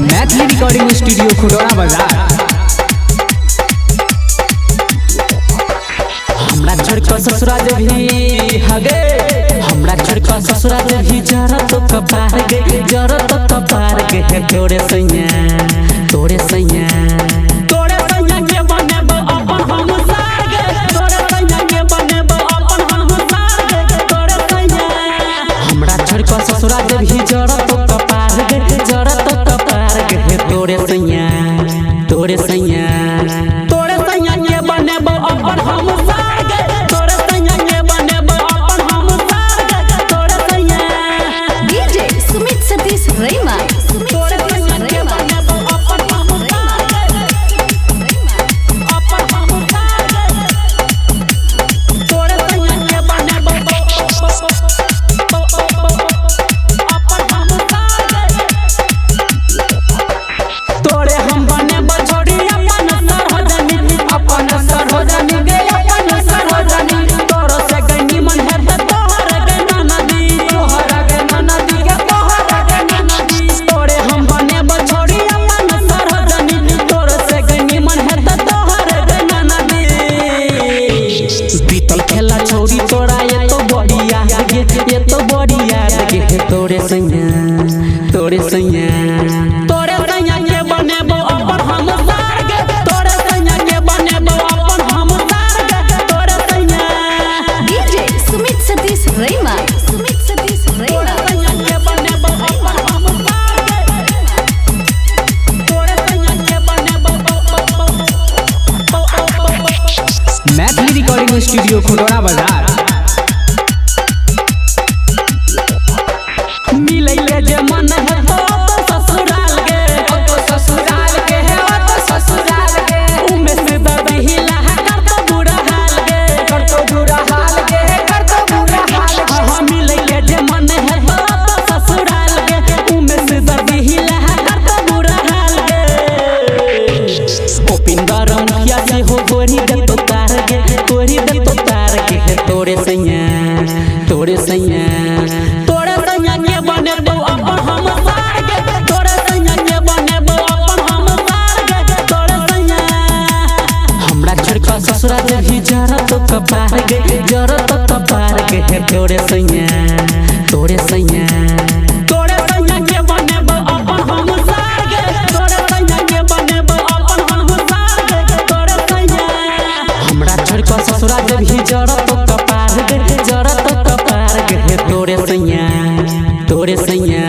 Maithili recording studio खुटौरा बाजार। हमरा छोड़कर ससुरा भी हगे, हमरा छोड़कर ससुरा भी जरत तो कपार गे, जरत तो कपार गे। तोरे सैया तोरे सैया तोरे सैया के बनेबो अपन हम सार गे, तोरे सैया के बनेबो अपन हम सार गे। तोरे सैया हमरा छोड़कर ससुरा भी जरत तो कपार गे, जरत तो कपार गे। तोरे सैया तोरे सैया तोरे सैया के बनेबो अपन हम सार गे, तोरे सैया के बनेबो अपन हम सार गे। तोरे सैया डीजे सुमित सतीश रैमा, तोरे सैया के बनेबो अपन हम सार गे, अपन हम सार गे। तोरे सैया के बनेबो अपन हम सार गे। तोरे हम बनेबो छोड़ी अपन सरहदनी, अपन सरहदनी गे, अपन सरहदनी। तोरो से गनी मन है त तोहर गे ननदी, तोहर गे ननदी गे, तोहर गे ननदी। तोरे हम बनेबो छोड़ी अपन सरहदनी, तोरो से गनी मन है त तोहर गे ननदी। बीतल खेला छोड़ी तोरा ये तो बढ़िया गे, ये तो बढ़िया गे। तोरे सैया तोरे सैया तोरे सैया के बनेबो अपन हम सार गे, तोरे सैया के बनेबो अपन हम सार गे। तोरे सैया डीजे सुमित सतीश रैमा, सुमित सतीश तोरे रैमा। सैया के बनेबो अपन हम सार गे, तोरे सैया के बनेबो। मैथिली रिकॉर्डिंग स्टूडियो खुटौरा बाजार। मिलै के जे मन है तो ससुराल गे, तो ससुराल के है तो ससुराल गे। उमे से दर्द हिला है कर तो बुरा हाल गे, कर तो बुरा हाल गे, कर तो बुरा हाल गे। हाँ मिलै के जे मन है तो ससुराल गे, उमे से दर्द हिला है कर तो बुरा हाल गे। ओ पिंदर मुखिया से हो गोरी दे तो तार गे, गोरी दे तो तार गे। तोरे सैया तोरे सैया तोरे सैया के बनेबो अपन हम सार गे, तोरे सैया के बनेबो अपन हम सार गे। तोरे सैया हमरा छोड़कर ससुरा भी जरत तो कपार गे, जरत तो कपार गे। तोरे सैया तोरे सैया तोरे सैया के बनेबो अपन हम सार गे, तोरे सैया के बनेबो अपन हम सार गे। तोरे सैया हमरा छोड़कर ससुरा भी जरत तो कपार गे, जरत तो कपार गे। तोरे सैया तोरे सैया